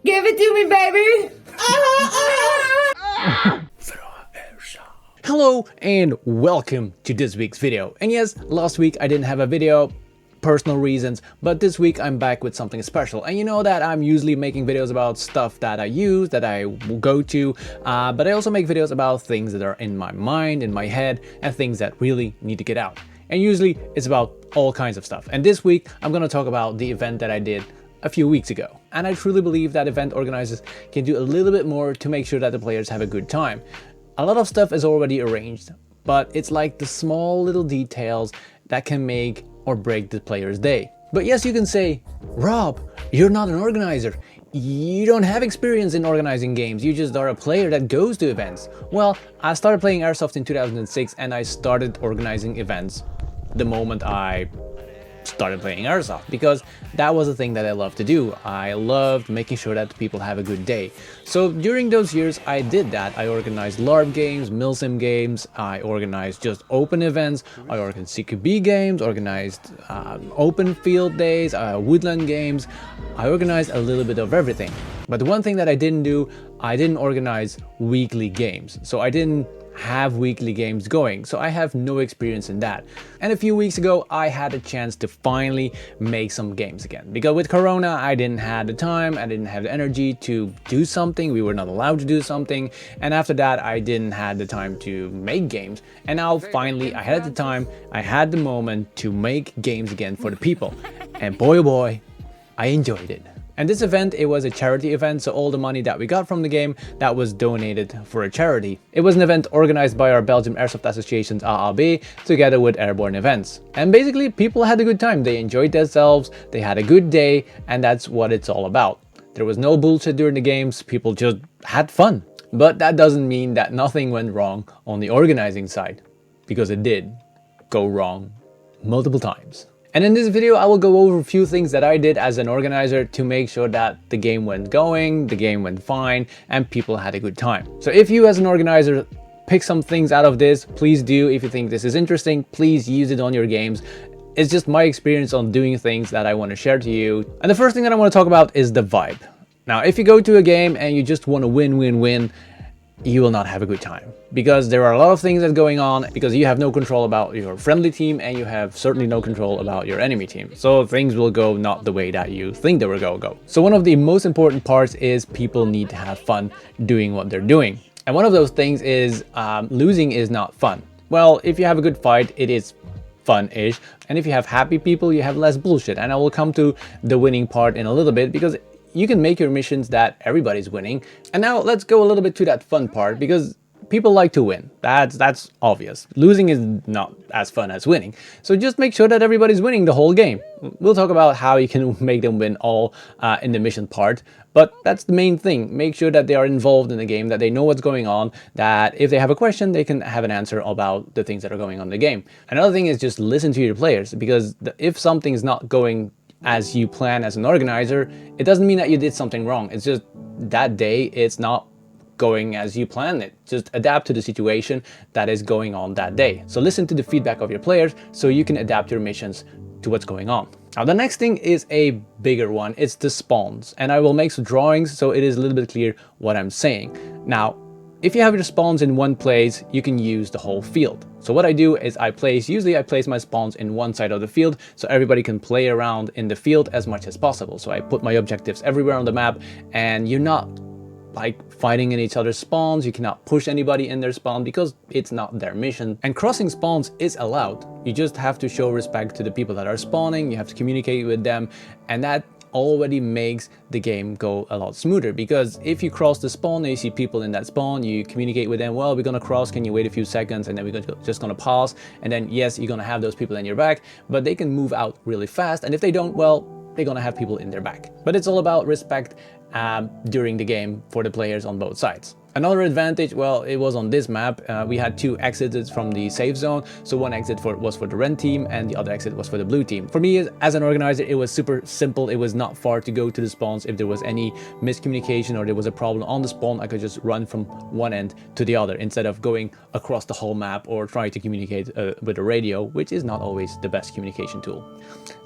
Give it to me, baby! Hello and welcome to this week's video. And yes, last week I didn't have a video, personal reasons, but this week I'm back with something special. And you know that I'm usually making videos about stuff that I use, that I will go to, but I also make videos about things that are in my mind, in my head, and things that really need to get out. And usually it's about all kinds of stuff. And this week I'm going to talk about the event that I did a few weeks ago. And I truly believe that event organizers can do a little bit more to make sure that the players have a good time. A lot of stuff is already arranged, but it's like the small little details that can make or break the player's day. But yes, you can say, Rob, you're not an organizer. You don't have experience in organizing games. You just are a player that goes to events. Well, I started playing Airsoft in 2006 and I started organizing events the moment I started playing Airsoft, because that was the thing that I loved to do. I loved making sure that people have a good day. So during those years I did that. I organized LARP games, milsim games, I organized just open events, I organized CQB games, organized open field days, woodland games. I organized a little bit of everything. But the one thing that I didn't do, I didn't organize weekly games. So I didn't have weekly games going, so I have no experience in that. And a few weeks ago I had a chance to finally make some games again, because with Corona I didn't have the time, I didn't have the energy to do something, we were not allowed to do something, and after that I didn't have the time to make games. And now finally I had the time, I had the moment to make games again for the people, and boy oh boy, I enjoyed it. And this event, it was a charity event, so all the money that we got from the game, that was donated for a charity. It was an event organized by our Belgium Airsoft Association's AAB together with Airborne Events. And basically people had a good time, they enjoyed themselves, they had a good day, and that's what it's all about. There was no bullshit during the games, people just had fun. But that doesn't mean that nothing went wrong on the organizing side, because it did go wrong multiple times. And in this video, I will go over a few things that I did as an organizer to make sure that the game went going, the game went fine, and people had a good time. So if you as an organizer pick some things out of this, please do. If you think this is interesting, please use it on your games. It's just my experience on doing things that I want to share to you. And the first thing that I want to talk about is the vibe. Now, if you go to a game and you just want to win, you will not have a good time, because there are a lot of things that are going on, because you have no control about your friendly team and you have certainly no control about your enemy team. So things will go not the way that you think they will go. So one of the most important parts is people need to have fun doing what they're doing. And one of those things is losing is not fun. Well, if you have a good fight, it is fun-ish. And if you have happy people, you have less bullshit. And I will come to the winning part in a little bit, because you can make your missions that everybody's winning. And now let's go a little bit to that fun part, because people like to win. That's obvious. Losing is not as fun as winning. So just make sure that everybody's winning the whole game. We'll talk about how you can make them win all in the mission part, but that's the main thing. Make sure that they are involved in the game, that they know what's going on, that if they have a question, they can have an answer about the things that are going on in the game. Another thing is just listen to your players, because if something's not going as you plan as an organizer, it doesn't mean that you did something wrong. It's just that day it's not going as you planned it. Just adapt to the situation that is going on that day. So listen to the feedback of your players so you can adapt your missions to what's going on. Now the next thing is a bigger one. It's the spawns, and I will make some drawings so it is a little bit clear what I'm saying. Now, if you have your spawns in one place, you can use the whole field. So what I do is usually I place my spawns in one side of the field so everybody can play around in the field as much as possible. So I put my objectives everywhere on the map, and you're not like fighting in each other's spawns. You cannot push anybody in their spawn because it's not their mission. And crossing spawns is allowed. You just have to show respect to the people that are spawning. You have to communicate with them, and that already makes the game go a lot smoother, because if you cross the spawn and you see people in that spawn, you communicate with them, well, we're gonna cross, can you wait a few seconds, and then we're just gonna pause, and then yes, you're gonna have those people in your back, but they can move out really fast, and if they don't, well, they're gonna have people in their back. But it's all about respect during the game for the players on both sides. Another advantage, well, it was on this map. We had two exits from the safe zone. So one exit was for the red team and the other exit was for the blue team. For me, as an organizer, it was super simple. It was not far to go to the spawns. If there was any miscommunication or there was a problem on the spawn, I could just run from one end to the other instead of going across the whole map or trying to communicate with a radio, which is not always the best communication tool.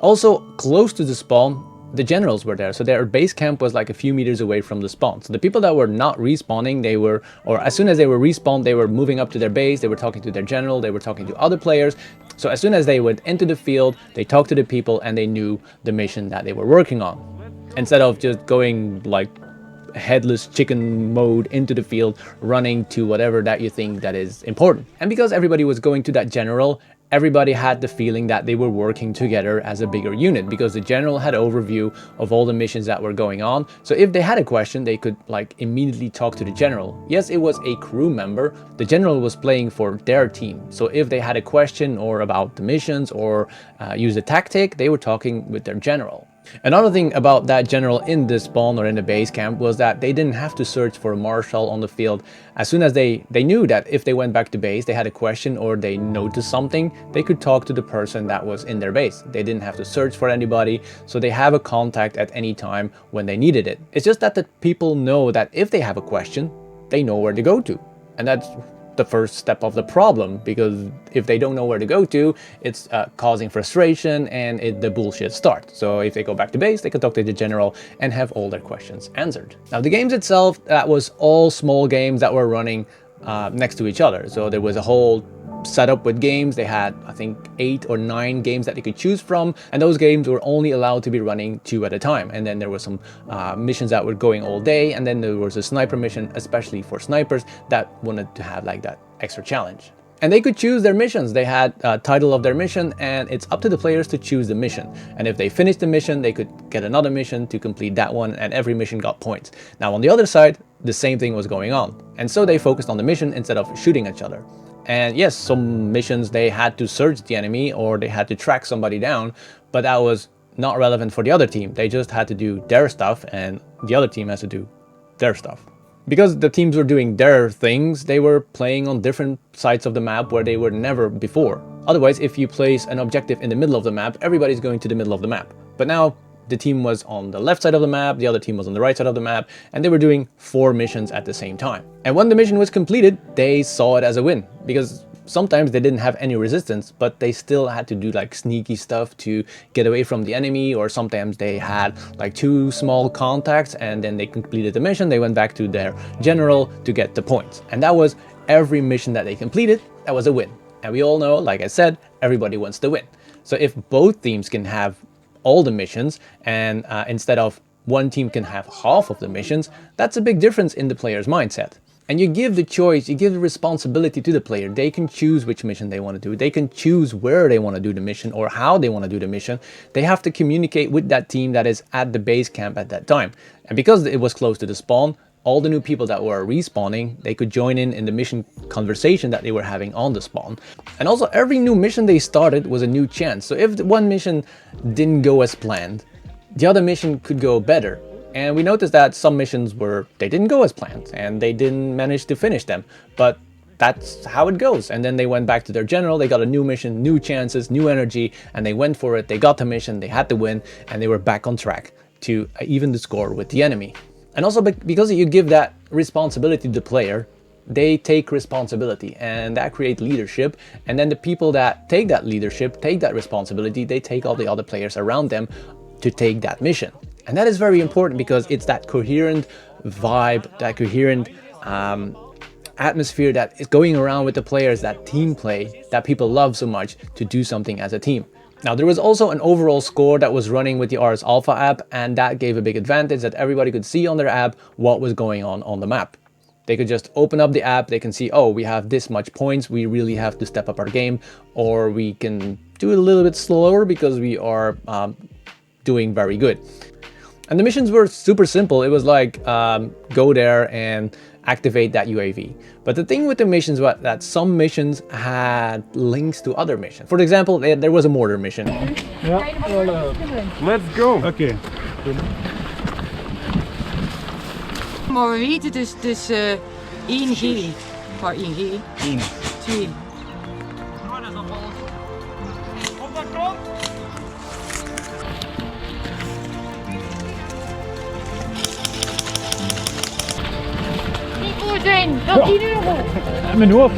Also, close to the spawn, the generals were there. So their base camp was like a few meters away from the spawn. So the people that were not respawning, they were, or as soon as they were respawned, they were moving up to their base, they were talking to their general, they were talking to other players. So as soon as they went into the field, they talked to the people and they knew the mission that they were working on. Instead of just going like headless chicken mode into the field, running to whatever that you think that is important. And because everybody was going to that general, everybody had the feeling that they were working together as a bigger unit, because the general had an overview of all the missions that were going on. So if they had a question, they could like immediately talk to the general. Yes, it was a crew member. The general was playing for their team. So if they had a question or about the missions or use a tactic, they were talking with their general. Another thing about that general in the spawn or in the base camp was that they didn't have to search for a marshal on the field. As soon as they knew that if they went back to base, they had a question or they noticed something, they could talk to the person that was in their base. They didn't have to search for anybody, so they have a contact at any time when they needed it. It's just that the people know that if they have a question, they know where to go to. And that's the first step of the problem, because if they don't know where to go to, it's causing frustration and the bullshit starts. So if they go back to base, they can talk to the general and have all their questions answered. Now the games itself, that was all small games that were running next to each other. So there was a whole setup with games. They had, I think, 8 or 9 games that they could choose from, and those games were only allowed to be running 2 at a time. And then there were some missions that were going all day, and then there was a sniper mission, especially for snipers that wanted to have like that extra challenge. And they could choose their missions. They had a title of their mission, and it's up to the players to choose the mission. And if they finished the mission, they could get another mission to complete that one, and every mission got points. Now on the other side, the same thing was going on. And so they focused on the mission instead of shooting each other. And yes, some missions they had to search the enemy or they had to track somebody down, but that was not relevant for the other team. They just had to do their stuff and the other team has to do their stuff. Because the teams were doing their things, they were playing on different sides of the map where they were never before. Otherwise, if you place an objective in the middle of the map, everybody's going to the middle of the map. But now the team was on the left side of the map, the other team was on the right side of the map, and they were doing 4 missions at the same time. And when the mission was completed, they saw it as a win, because sometimes they didn't have any resistance, but they still had to do like sneaky stuff to get away from the enemy, or sometimes they had like 2 small contacts and then they completed the mission, they went back to their general to get the points. And that was every mission that they completed, that was a win. And we all know, like I said, everybody wants to win. So if both teams can have all the missions, and instead of one team can have half of the missions, that's a big difference in the player's mindset. And you give the choice, you give the responsibility to the player. They can choose which mission they want to do. They can choose where they want to do the mission or how they want to do the mission. They have to communicate with that team that is at the base camp at that time. And because it was close to the spawn, all the new people that were respawning, they could join in the mission conversation that they were having on the spawn. And also every new mission they started was a new chance. So if one mission didn't go as planned, the other mission could go better. And we noticed that some missions they didn't go as planned and they didn't manage to finish them. But that's how it goes. And then they went back to their general, they got a new mission, new chances, new energy, and they went for it. They got the mission, they had to win, and they were back on track to even the score with the enemy. And also because you give that responsibility to the player, they take responsibility, and that creates leadership. And then the people that take that leadership, take that responsibility, they take all the other players around them to take that mission. And that is very important because it's that coherent vibe, that coherent atmosphere that is going around with the players, that team play that people love so much to do something as a team. Now there was also an overall score that was running with the RS Alpha app, and that gave a big advantage that everybody could see on their app what was going on the map. They could just open up the app, they can see, oh, we have this much points, we really have to step up our game, or we can do it a little bit slower because we are doing very good. And the missions were super simple. It was like go there and activate that UAV. But the thing with the missions was that some missions had links to other missions. For example, there was a mortar mission. Ja, let's go. Oké. Maar we weten dus 1 G. Maar 1 G. 1. 2. Niet voor zijn, dat 10 euro. In mijn hoofd.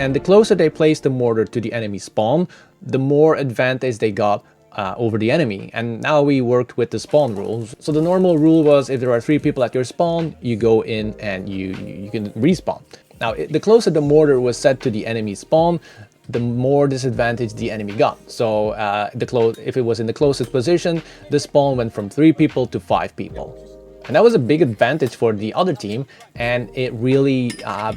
And the closer they placed the mortar to the enemy spawn, the more advantage they got over the enemy. And now we worked with the spawn rules. So the normal rule was if there are 3 people at your spawn, you go in and you can respawn. Now, the closer the mortar was set to the enemy spawn, the more disadvantage the enemy got. So if it was in the closest position, the spawn went from 3 people to 5 people. And that was a big advantage for the other team, and it really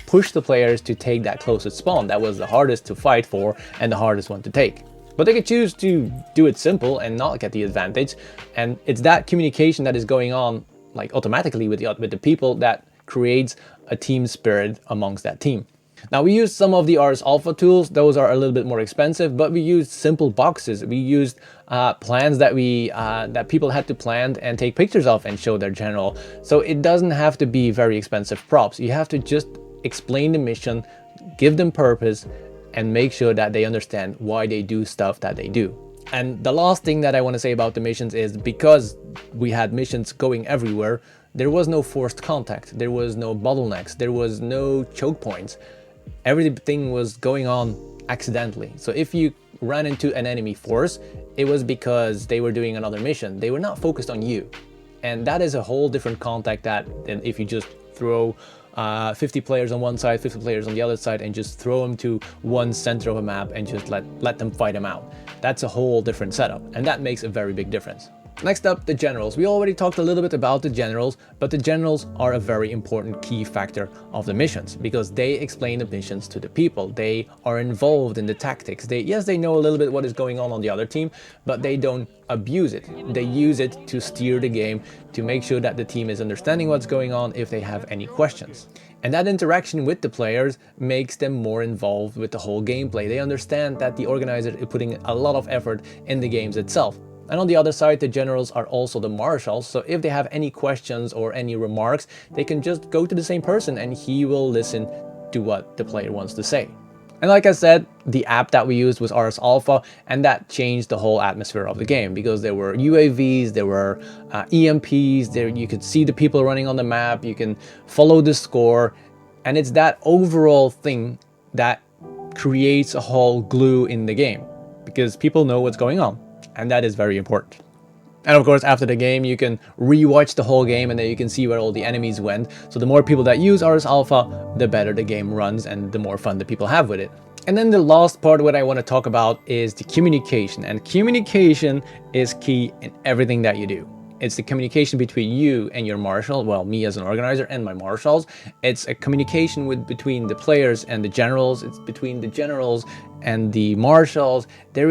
pushed the players to take that closest spawn. That was the hardest to fight for and the hardest one to take. But they could choose to do it simple and not get the advantage, and it's that communication that is going on like automatically with the people that creates a team spirit amongst that team. Now, we used some of the Ars Alpha tools. Those are a little bit more expensive, but we used simple boxes. We used plans that that people had to plan and take pictures of and show their general. So it doesn't have to be very expensive props. You have to just explain the mission, give them purpose, and make sure that they understand why they do stuff that they do. And the last thing that I want to say about the missions is, because we had missions going everywhere, there was no forced contact, there was no bottlenecks, there was no choke points. Everything was going on accidentally. So if you ran into an enemy force, it was because they were doing another mission. They were not focused on you. And that is a whole different contact than if you just throw 50 players on one side, 50 players on the other side, and just throw them to one center of a map and just let them fight them out. That's a whole different setup, and that makes a very big difference. Next up, the generals. We already talked a little bit about the generals, but the generals are a very important key factor of the missions because they explain the missions to the people. They are involved in the tactics. Yes, they know a little bit what is going on the other team, but they don't abuse it. They use it to steer the game, to make sure that the team is understanding what's going on if they have any questions. And that interaction with the players makes them more involved with the whole gameplay. They understand that the organizer is putting a lot of effort in the games itself. And on the other side, the generals are also the marshals, so if they have any questions or any remarks, they can just go to the same person and he will listen to what the player wants to say. And like I said, the app that we used was Ars Alpha, and that changed the whole atmosphere of the game because there were UAVs, there were EMPs, you could see the people running on the map, you can follow the score, and it's that overall thing that creates a whole glue in the game because people know what's going on. And that is very important. And of course, after the game, you can rewatch the whole game and then you can see where all the enemies went. So the more people that use Ars Alpha, the better the game runs and the more fun the people have with it. And then the last part what I want to talk about is the communication. And communication is key in everything that you do. It's the communication between you and your marshal, well, me as an organizer and my marshals. It's a communication between the players and the generals. It's between the generals and the marshals. There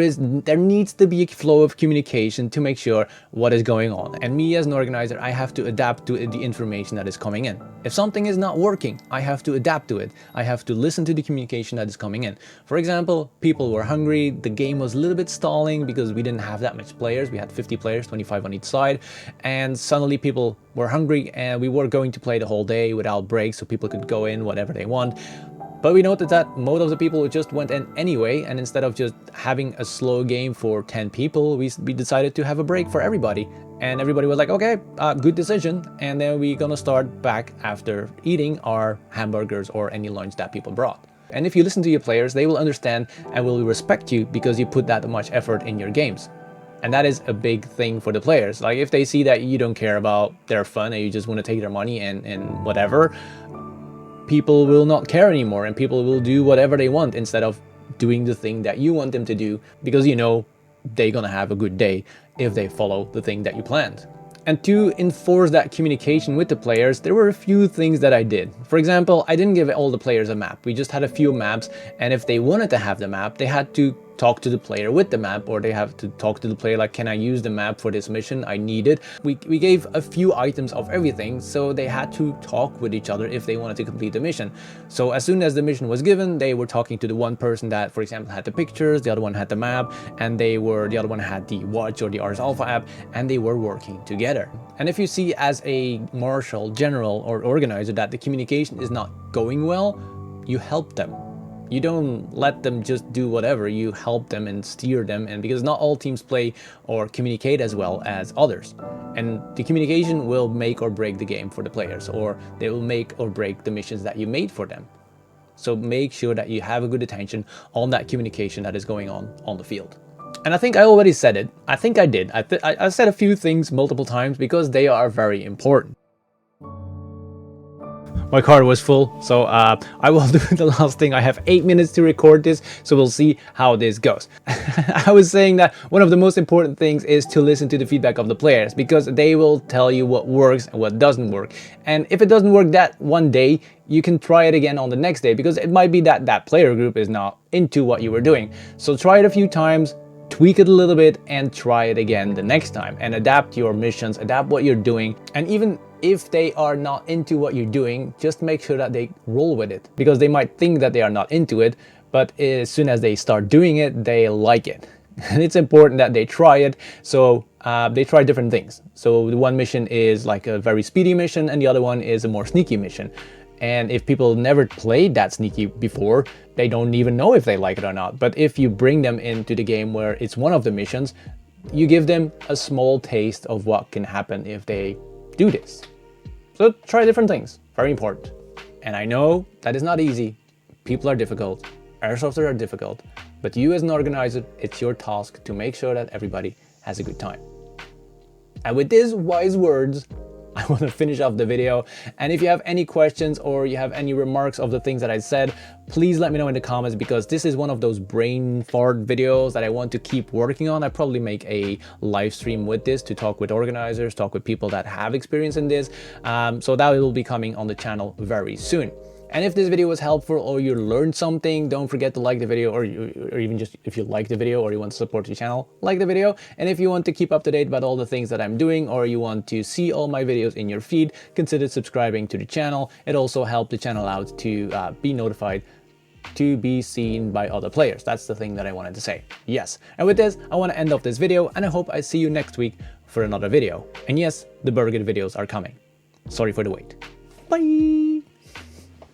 needs to be a flow of communication to make sure what is going on. And me as an organizer, I have to adapt to the information that is coming in. If something is not working, I have to adapt to it. I have to listen to the communication that is coming in. For example, people were hungry. The game was a little bit stalling because we didn't have that much players. We had 50 players, 25 on each side. And suddenly people were hungry and we were going to play the whole day without breaks so people could go in whatever they want. But we noted that most of the people just went in anyway, and instead of just having a slow game for 10 people, we decided to have a break for everybody. And everybody was like, okay, good decision. And then we're gonna start back after eating our hamburgers or any lunch that people brought. And if you listen to your players, they will understand and will respect you because you put that much effort in your games. And that is a big thing for the players. Like if they see that you don't care about their fun and you just want to take their money and whatever, people will not care anymore and people will do whatever they want instead of doing the thing that you want them to do because you know they're gonna have a good day if they follow the thing that you planned. And to enforce that communication with the players, there were a few things that I did. For example, I didn't give all the players a map. We just had a few maps, and if they wanted to have the map, they had to talk to the player with the map, or they have to talk to the player like, can I use the map for this mission? I need it. We gave a few items of everything, so they had to talk with each other if they wanted to complete the mission. So as soon as the mission was given, they were talking to the one person that, for example, had the pictures, the other one had the map, and the other one had the watch or the Ars Alpha app, and they were working together. And if you see as a marshal, general, or organizer that the communication is not going well, you help them. You don't let them just do whatever, you help them and steer them, and because not all teams play or communicate as well as others. And the communication will make or break the game for the players, or they will make or break the missions that you made for them. So make sure that you have a good attention on that communication that is going on the field. And I think I already said it. I think I did. I said a few things multiple times because they are very important. My car was full, so I will do the last thing. I have 8 minutes to record this, so we'll see how this goes. I was saying that one of the most important things is to listen to the feedback of the players, because they will tell you what works and what doesn't work. And if it doesn't work that one day, you can try it again on the next day, because it might be that that player group is not into what you were doing. So try it a few times, tweak it a little bit, and try it again the next time, and adapt your missions, adapt what you're doing. And even if they are not into what you're doing, just make sure that they roll with it, because they might think that they are not into it, but as soon as they start doing it, they like it. And it's important that they try it. So they try different things. So the one mission is like a very speedy mission, and the other one is a more sneaky mission. And if people never played that sneaky before, they don't even know if they like it or not. But if you bring them into the game where it's one of the missions, you give them a small taste of what can happen if they do this. So try different things, very important. And I know that is not easy. People are difficult, airsofters are difficult, but you as an organizer, it's your task to make sure that everybody has a good time. And with these wise words, I want to finish off the video. And if you have any questions or you have any remarks of the things that I said, please let me know in the comments, because this is one of those brain fart videos that I want to keep working on. I probably make a live stream with this to talk with organizers, talk with people that have experience in this. So that will be coming on the channel very soon. And if this video was helpful or you learned something, don't forget to like the video, or even just if you like the video or you want to support the channel, like the video. And if you want to keep up to date about all the things that I'm doing, or you want to see all my videos in your feed, consider subscribing to the channel. It also helps the channel out to be notified to be seen by other players. That's the thing that I wanted to say. Yes. And with this, I want to end off this video, and I hope I see you next week for another video. And yes, the burger videos are coming. Sorry for the wait. Bye.